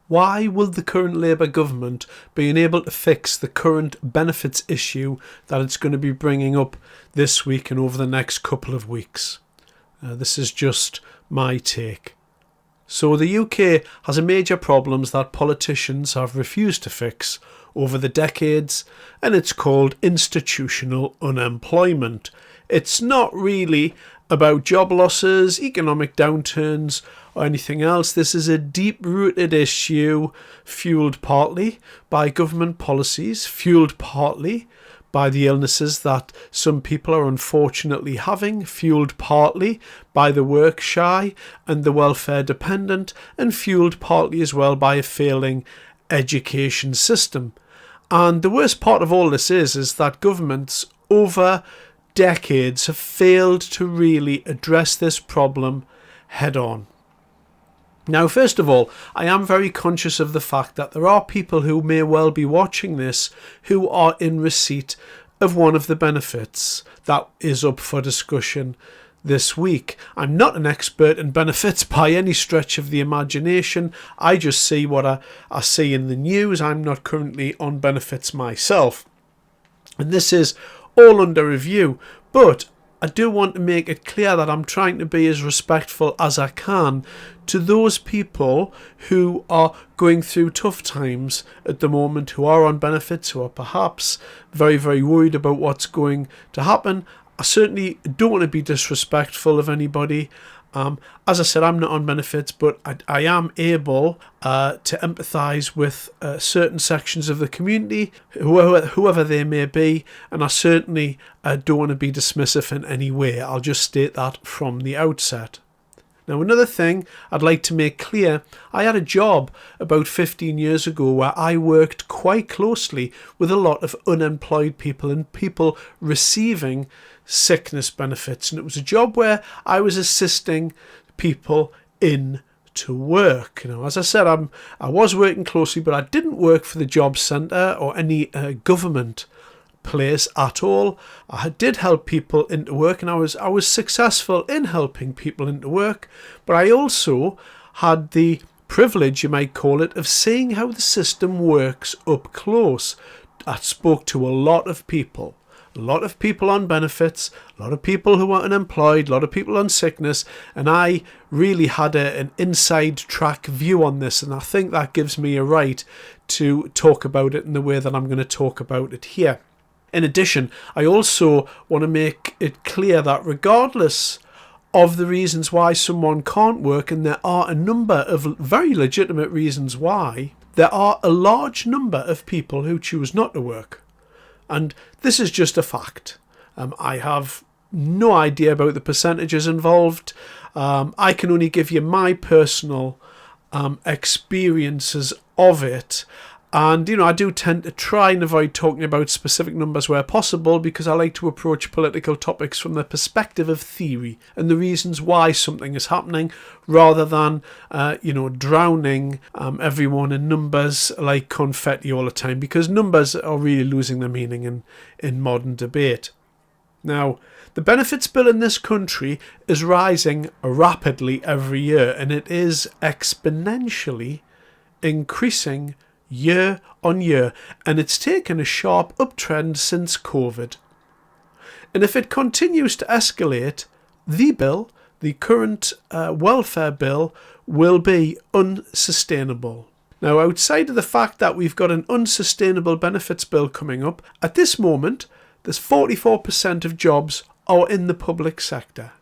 Why will the current Labour government be unable to fix the current benefits issue that it's going to be bringing up this week and over the next couple of weeks? This is just my take. So the UK has a major problems that politicians have refused to fix over the decades, and it's called institutional unemployment. It's not really about job losses, economic downturns, or anything else. This is a deep-rooted issue fueled partly by government policies, fueled partly by the illnesses that some people are unfortunately having, fueled partly by the work shy and the welfare dependent, and fueled partly as well by a failing education system. And the worst part of all this is that governments over decades have failed to really address this problem head on. Now, first of all, I am very conscious of the fact that there are people who may well be watching this who are in receipt of one of the benefits that is up for discussion this week. I'm not an expert in benefits by any stretch of the imagination. I just see what I see in the news. I'm not currently on benefits myself. And this is all under review. But I do want to make it clear that I'm trying to be as respectful as I can to those people who are going through tough times at the moment, who are on benefits, who are perhaps very, very worried about what's going to happen. I certainly don't want to be disrespectful of anybody. As I said, I'm not on benefits, but I am able to empathise with certain sections of the community, whoever they may be, and I certainly don't want to be dismissive in any way. I'll just state that from the outset. Now, another thing I'd like to make clear, I had a job about 15 years ago where I worked quite closely with a lot of unemployed people and people receiving sickness benefits. And it was a job where I was assisting people in to work. You know, as I said, I was working closely, but I didn't work for the job centre or any government place at all. I did help people into work, and I was successful in helping people into work, but I also had the privilege, you might call it, of seeing how the system works up close. I spoke to a lot of people on benefits, a lot of people who were unemployed, a lot of people on sickness, and I really had an inside track view on this, and I think that gives me a right to talk about it in the way that I'm going to talk about it here. In addition, I also want to make it clear that regardless of the reasons why someone can't work, and there are a number of very legitimate reasons why, there are a large number of people who choose not to work. And this is just a fact. I have no idea about the percentages involved. I can only give you my personal experiences of it. And, I do tend to try and avoid talking about specific numbers where possible, because I like to approach political topics from the perspective of theory and the reasons why something is happening, rather than, drowning everyone in numbers like confetti all the time, because numbers are really losing their meaning in modern debate. Now, the benefits bill in this country is rising rapidly every year, and it is exponentially increasing year on year, and it's taken a sharp uptrend since COVID. And if it continues to escalate, the current welfare bill, will be unsustainable. Now, outside of the fact that we've got an unsustainable benefits bill coming up, at this moment, there's 44% of jobs are in the public sector.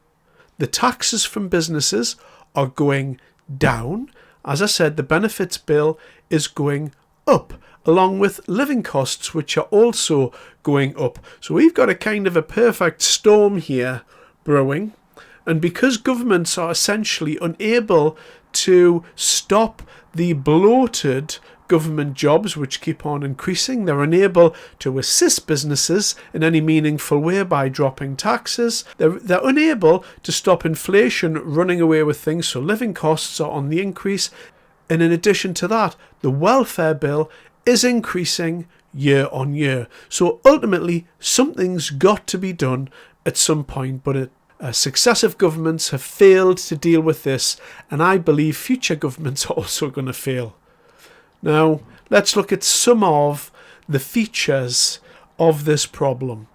The taxes from businesses are going down. As I said, the benefits bill is going up, along with living costs, which are also going up. So we've got a kind of a perfect storm here brewing. And because governments are essentially unable to stop the bloated government jobs, which keep on increasing, they're unable to assist businesses in any meaningful way by dropping taxes. They're unable to stop inflation running away with things, so living costs are on the increase. And in addition to that, the welfare bill is increasing year on year. So ultimately, something's got to be done at some point, but successive governments have failed to deal with this, and I believe future governments are also going to fail. Now, let's look at some of the features of this problem.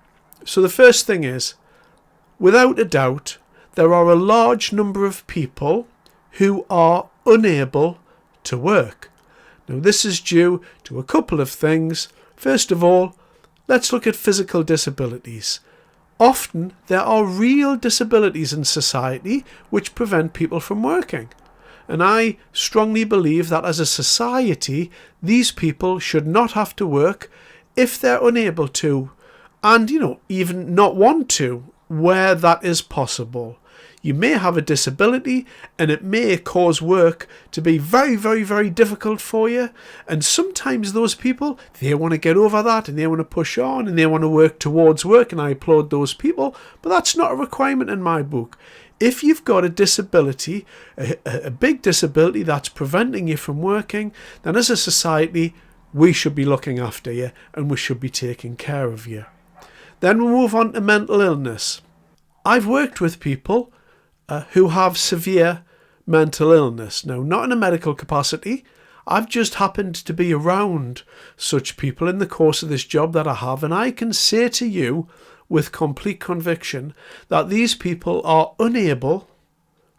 So the first thing is, without a doubt, there are a large number of people who are unable to work. Now, this is due to a couple of things. First of all, let's look at physical disabilities. Often, there are real disabilities in society which prevent people from working. And I strongly believe that as a society, these people should not have to work if they're unable to, and, even not want to, where that is possible. You may have a disability and it may cause work to be very, very, very difficult for you. And sometimes those people, they want to get over that and they want to push on and they want to work towards work, and I applaud those people. But that's not a requirement in my book. If you've got a disability, a big disability that's preventing you from working, then as a society, we should be looking after you and we should be taking care of you. Then we move on to mental illness. I've worked with people who have severe mental illness. Now, not in a medical capacity. I've just happened to be around such people in the course of this job that I have, and I can say to you with complete conviction that these people are unable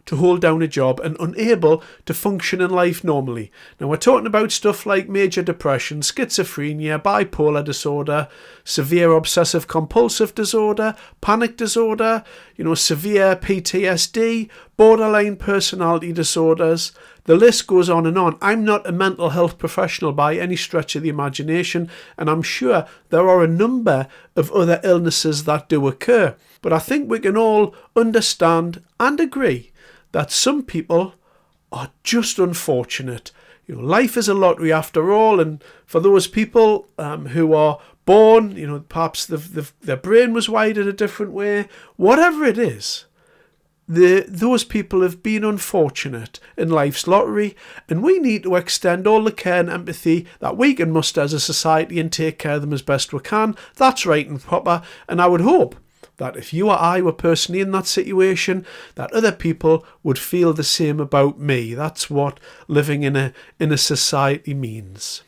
to hold down a job and unable to function in life normally. Now, we're talking about stuff like major depression, schizophrenia, bipolar disorder, severe obsessive compulsive disorder, panic disorder, severe PTSD, borderline personality disorders. The list goes on and on. I'm not a mental health professional by any stretch of the imagination, and I'm sure there are a number of other illnesses that do occur. But I think we can all understand and agree that some people are just unfortunate. Life is a lottery after all, and for those people who are born, perhaps their brain was wired in a different way, whatever it is, those people have been unfortunate in life's lottery, and we need to extend all the care and empathy that we can muster as a society and take care of them as best we can. That's right and proper, and I would hope that if you or I were personally in that situation, that other people would feel the same about me. That's what living in a society means.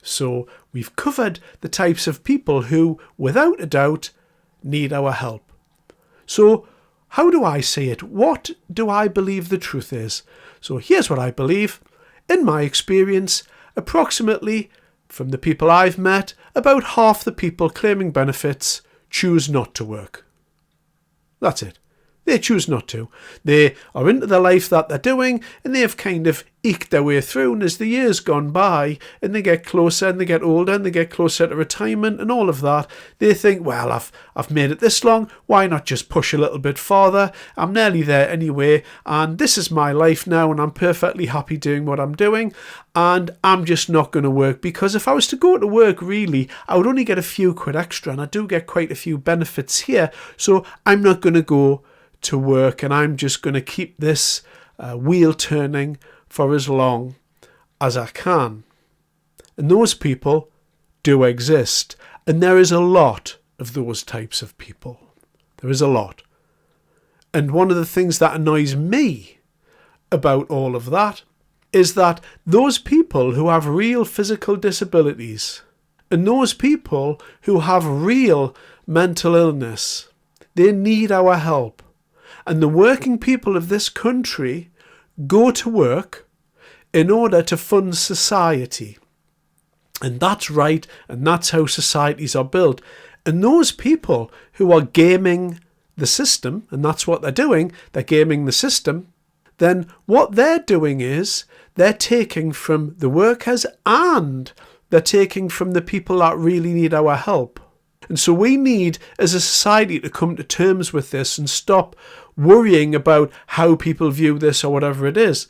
So we've covered the types of people who, without a doubt, need our help. So how do I see it? What do I believe the truth is? So here's what I believe. In my experience, approximately, from the people I've met, about half the people claiming benefits choose not to work. That's it. They choose not to. They are into the life that they're doing, and they've kind of eked their way through, and as the years gone by and they get closer and they get older and they get closer to retirement and all of that, they think, well, I've made it this long, why not just push a little bit farther? I'm nearly there anyway, and this is my life now, and I'm perfectly happy doing what I'm doing, and I'm just not going to work, because if I was to go to work, really, I would only get a few quid extra, and I do get quite a few benefits here, so I'm not going to go to work, and I'm just going to keep this wheel turning for as long as I can. And those people do exist, and there is a lot of those types of people. There is a lot. And one of the things that annoys me about all of that is that those people who have real physical disabilities and those people who have real mental illness, they need our help. And the working people of this country go to work in order to fund society. And that's right, and that's how societies are built. And those people who are gaming the system, and that's what they're doing, they're gaming the system, then what they're doing is they're taking from the workers and they're taking from the people that really need our help. And so we need, as a society, to come to terms with this and stop worrying about how people view this or whatever it is.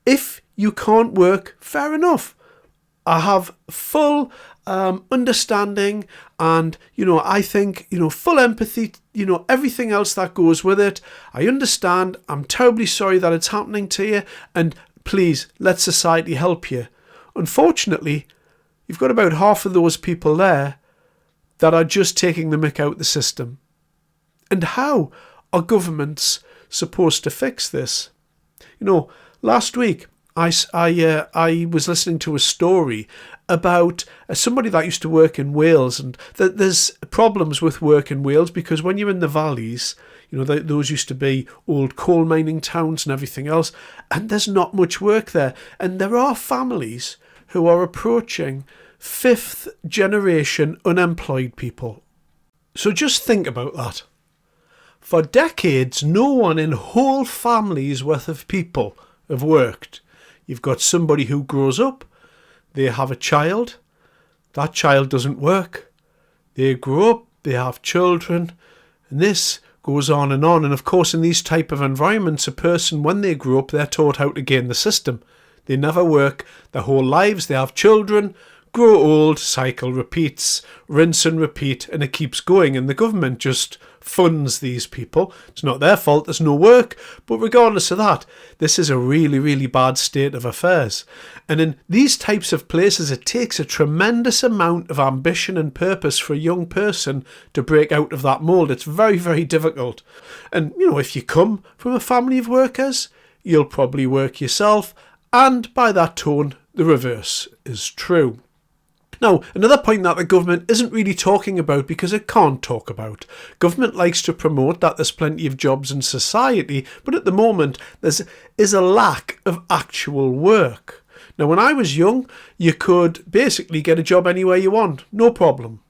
If you can't work, fair enough. I have full understanding and, I think, full empathy, everything else that goes with it. I understand. I'm terribly sorry that it's happening to you, and please, let society help you. Unfortunately, you've got about half of those people there that are just taking the mick out the system. And how are governments supposed to fix this? Last week I was listening to a story about somebody that used to work in Wales, and that there's problems with work in Wales because when you're in the valleys, those used to be old coal mining towns and everything else, and there's not much work there. And there are families who are approaching fifth generation unemployed people. So just think about that. For decades, no one in whole families worth of people have worked. You've got somebody who grows up, they have a child, that child doesn't work, they grow up, they have children, and this goes on. And of course, in these type of environments, a person, when they grow up, they're taught how to game the system. They never work their whole lives, they have children, grow old, cycle repeats, rinse and repeat, and it keeps going, and the government just funds these people. It's not their fault, there's no work, but regardless of that, this is a really, really bad state of affairs. And in these types of places, it takes a tremendous amount of ambition and purpose for a young person to break out of that mould. It's very, very difficult. And, if you come from a family of workers, you'll probably work yourself, and by that tone, the reverse is true. Now, another point that the government isn't really talking about because it can't talk about. Government likes to promote that there's plenty of jobs in society, but at the moment there is a lack of actual work. Now, when I was young, you could basically get a job anywhere you want, no problem.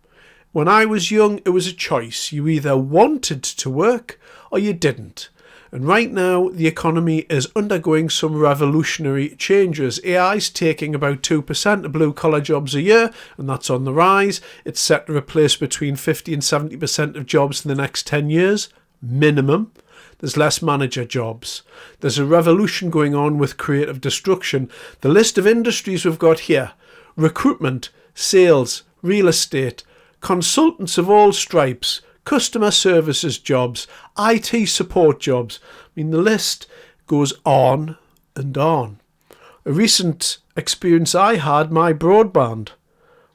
When I was young, it was a choice. You either wanted to work or you didn't. And right now, the economy is undergoing some revolutionary changes. AI is taking about 2% of blue-collar jobs a year, and that's on the rise. It's set to replace between 50 and 70% of jobs in the next 10 years, minimum. There's less manager jobs. There's a revolution going on with creative destruction. The list of industries we've got here: recruitment, sales, real estate, consultants of all stripes, customer services jobs, IT support jobs. The list goes on and on. A recent experience I had, my broadband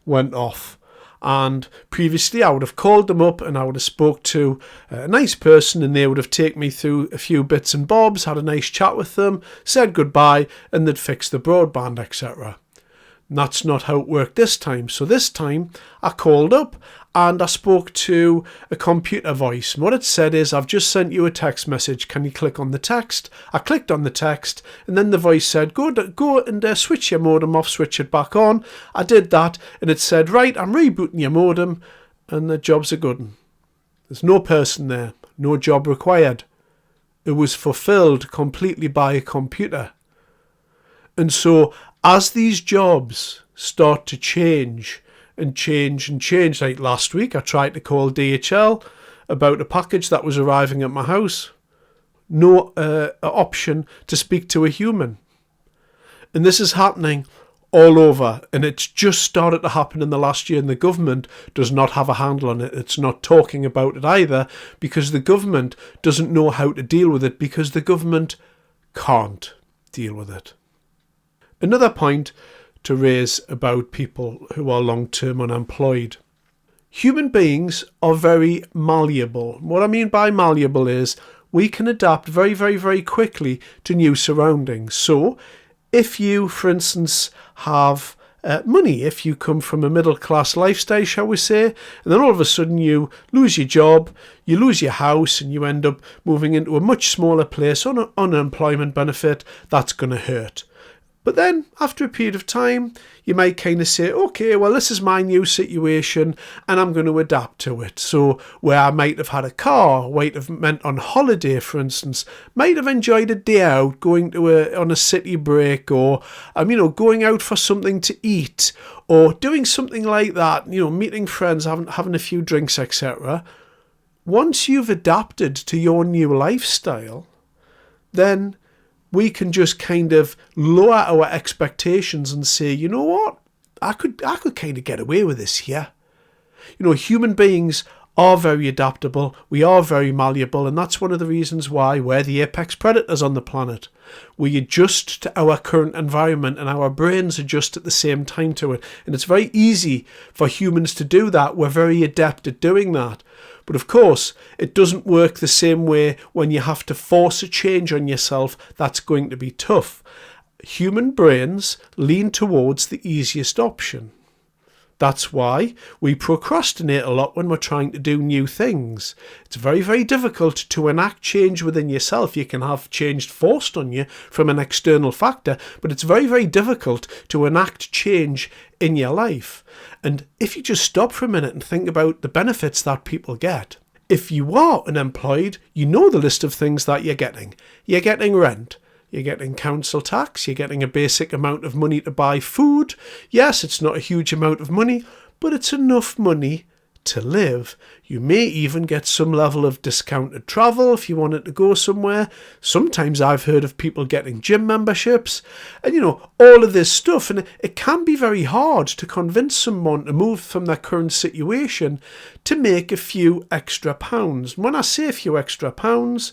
went off. And previously I would have called them up and I would have spoke to a nice person, and they would have taken me through a few bits and bobs, had a nice chat with them, said goodbye, and they'd fix the broadband, etc. And that's not how it worked this time. So this time I called up and I spoke to a computer voice. And what it said is, I've just sent you a text message. Can you click on the text? I clicked on the text, and then the voice said, go and switch your modem off, switch it back on. I did that, and it said, right, I'm rebooting your modem, and the job's a good one. There's no person there, no job required. It was fulfilled completely by a computer. And so as these jobs start to change, like last week, I tried to call DHL about a package that was arriving at my house. No option to speak to a human. And this is happening all over, and it's just started to happen in the last year, and the government does not have a handle on it. It's not talking about it either, because the government doesn't know how to deal with it, because the government can't deal with it. Another point to raise about people who are long-term unemployed. Human beings are very malleable. What I mean by malleable is we can adapt very, very, very quickly to new surroundings. So if you, for instance, have money, if you come from a middle-class lifestyle, shall we say, and then all of a sudden you lose your job, you lose your house, and you end up moving into a much smaller place on an unemployment benefit, that's going to hurt. But then, after a period of time, you might kind of say, okay, well, this is my new situation and I'm going to adapt to it. So where I might have had a car, might have meant on holiday, for instance, might have enjoyed a day out, going to on a city break, or, going out for something to eat, or doing something like that, meeting friends, having a few drinks, etc. Once you've adapted to your new lifestyle, then we can just kind of lower our expectations and say, you know what, I could kind of get away with this here. Human beings are very adaptable, we are very malleable, and that's one of the reasons why we're the apex predators on the planet. We adjust to our current environment, and our brains adjust at the same time to it. And it's very easy for humans to do that. We're very adept at doing that. But of course, it doesn't work the same way when you have to force a change on yourself. That's going to be tough. human brains lean towards the easiest option. That's why we procrastinate a lot when we're trying to do new things. It's very, very difficult to enact change within yourself. You can have change forced on you from an external factor, but it's very, very difficult to enact change in your life. And if you just stop for a minute and think about the benefits that people get, if you are unemployed, you know the list of things that you're getting. You're getting rent. You're getting council tax, you're getting a basic amount of money to buy food. Yes, it's not a huge amount of money, but it's enough money to live. You may even get some level of discounted travel if you wanted to go somewhere. Sometimes I've heard of people getting gym memberships and, all of this stuff. And it can be very hard to convince someone to move from their current situation to make a few extra pounds. When I say a few extra pounds,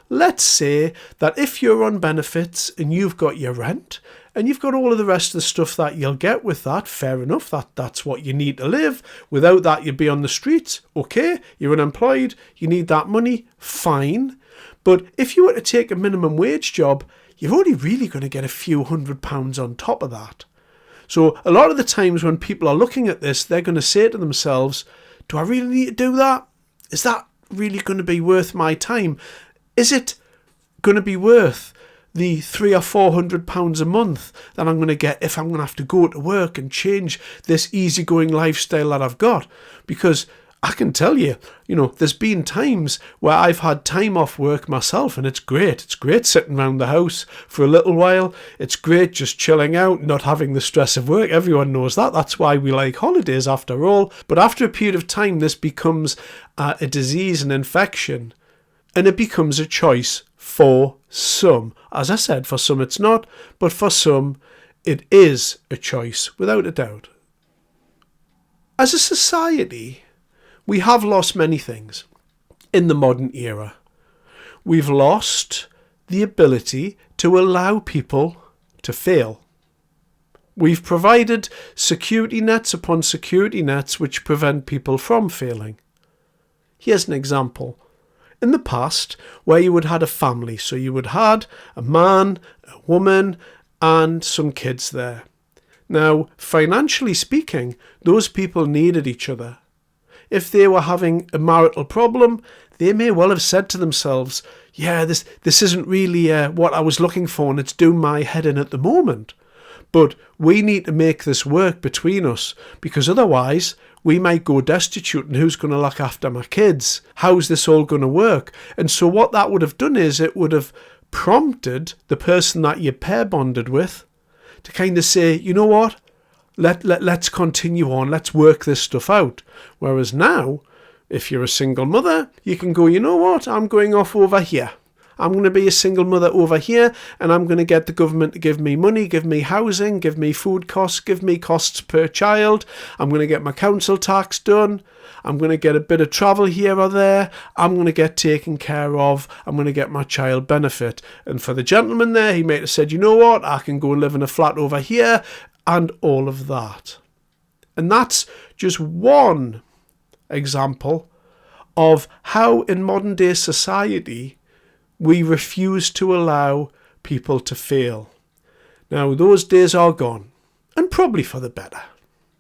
let's say that if you're on benefits and you've got your rent and you've got all of the rest of the stuff that you'll get with that, fair enough, that's what you need to live. Without that, you'd be on the streets. Okay, you're unemployed, you need that money, fine. But if you were to take a minimum wage job, you're only really going to get a few £100 on top of that. So a lot of the times when people are looking at this, they're going to say to themselves, do I really need to do that? Is that really going to be worth my time? Is it going to be worth the £300 or £400 a month that I'm going to get if I'm going to have to go to work and change this easygoing lifestyle that I've got? Because I can tell you, there's been times where I've had time off work myself and it's great. It's great sitting around the house for a little while. It's great just chilling out, not having the stress of work. Everyone knows that. That's why we like holidays after all. But after a period of time, this becomes a disease, an infection. And it becomes a choice for some. As I said, for some it's not, but for some it is a choice, without a doubt. As a society, we have lost many things in the modern era. We've lost the ability to allow people to fail. We've provided security nets upon security nets which prevent people from failing. Here's an example. In the past, where you would have had a family, so you would have had a man, a woman, and some kids there. Now, financially speaking, those people needed each other. If they were having a marital problem, they may well have said to themselves, yeah, this isn't really what I was looking for and it's doing my head in at the moment. But we need to make this work between us because otherwise we might go destitute and who's going to look after my kids? How's this all going to work? And so what that would have done is it would have prompted the person that you pair bonded with to kind of say, you know what? Let's continue on. Let's work this stuff out. Whereas now, if you're a single mother, you can go, you know what? I'm going off over here. I'm going to be a single mother over here and I'm going to get the government to give me money, give me housing, give me food costs, give me costs per child. I'm going to get my council tax done. I'm going to get a bit of travel here or there. I'm going to get taken care of. I'm going to get my child benefit. And for the gentleman there, he might have said, you know what? I can go and live in a flat over here and all of that. And that's just one example of how in modern day society we refuse to allow people to fail. Now, those days are gone, and probably for the better.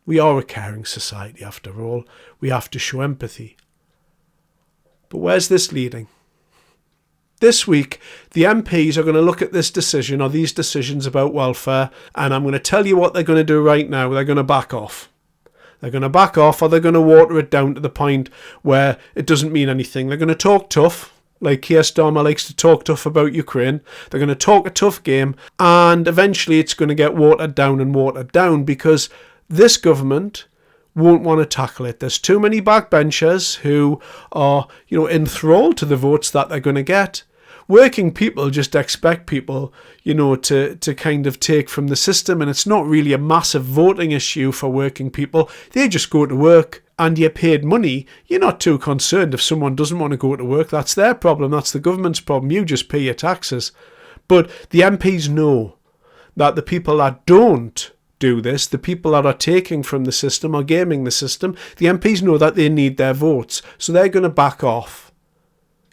We are a caring society after all. We have to show empathy. But where's this leading? This week, the MPs are going to look at this decision or these decisions about welfare, and I'm going to tell you what they're going to do right now. They're going to back off. They're going to back off, or they're going to water it down to the point where it doesn't mean anything. They're going to talk tough, like Keir Starmer likes to talk tough about Ukraine. They're going to talk a tough game, and eventually it's going to get watered down because this government won't want to tackle it. There's too many backbenchers who are, enthralled to the votes that they're going to get. Working people just expect people, to kind of take from the system, and it's not really a massive voting issue for working people. They just go to work and you're paid money. You're not too concerned if someone doesn't want to go to work. That's their problem. That's the government's problem. You just pay your taxes. But the MPs know that the people that don't do this, the people that are taking from the system or gaming the system, the MPs know that they need their votes. So they're going to back off.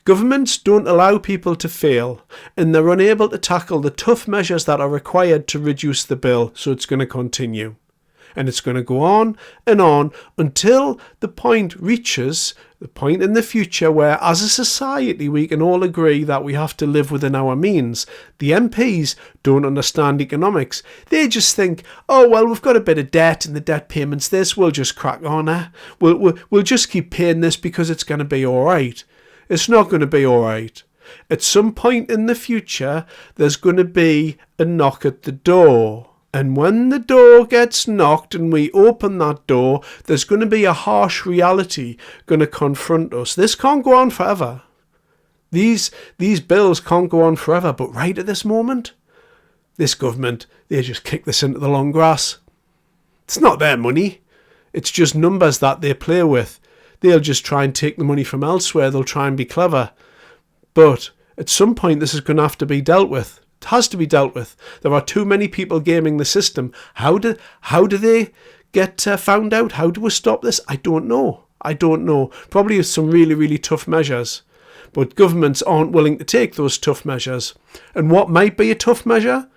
Governments don't allow people to fail, and they're unable to tackle the tough measures that are required to reduce the bill, so it's going to continue. And it's going to go on until the point reaches the point in the future where, as a society, we can all agree that we have to live within our means. The MPs don't understand economics. They just think, oh, well, we've got a bit of debt and the debt payments this, we'll just crack on. We'll just keep paying this because it's going to be all right. It's not going to be all right. At some point in the future, there's going to be a knock at the door. And when the door gets knocked and we open that door, there's going to be a harsh reality going to confront us. This can't go on forever. These bills can't go on forever. But right at this moment, this government, they just kick this into the long grass. It's not their money. It's just numbers that they play with. They'll just try and take the money from elsewhere. They'll try and be clever. But at some point, this is going to have to be dealt with. It has to be dealt with. There are too many people gaming the system. How do they get found out? How do we stop this? I don't know. Probably with some really, really tough measures. But governments aren't willing to take those tough measures. And what might be a tough measure?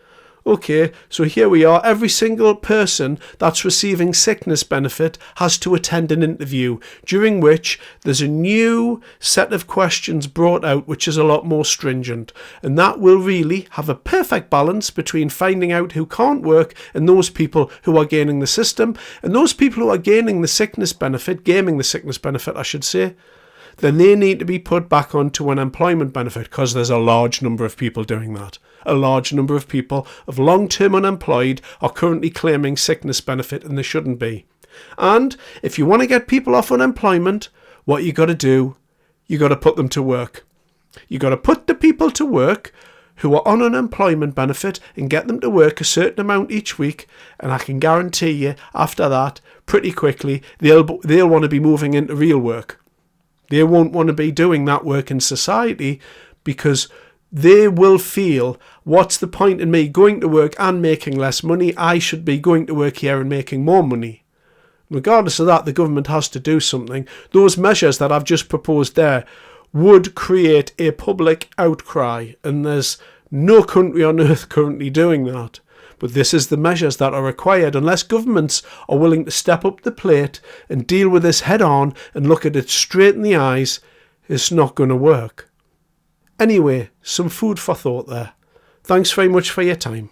Okay, so here we are. Every single person that's receiving sickness benefit has to attend an interview, during which there's a new set of questions brought out which is a lot more stringent. And that will really have a perfect balance between finding out who can't work and those people who are gaining the system. And those people who are gaining the sickness benefit, gaming the sickness benefit, I should say, then they need to be put back onto an employment benefit, because there's a large number of people doing that. A large number of people of long-term unemployed are currently claiming sickness benefit, and they shouldn't be. And if you want to get people off unemployment, what you got to do, you got to put them to work. You got to put the people to work who are on unemployment benefit and get them to work a certain amount each week, and I can guarantee you after that, pretty quickly, they'll want to be moving into real work. They won't want to be doing that work in society, because they will feel, what's the point in me going to work and making less money? I should be going to work here and making more money. Regardless of that, the government has to do something. Those measures that I've just proposed there would create a public outcry, and there's no country on earth currently doing that. But this is the measures that are required. Unless governments are willing to step up the plate and deal with this head on and look at it straight in the eyes, it's not going to work. Anyway, some food for thought there. Thanks very much for your time.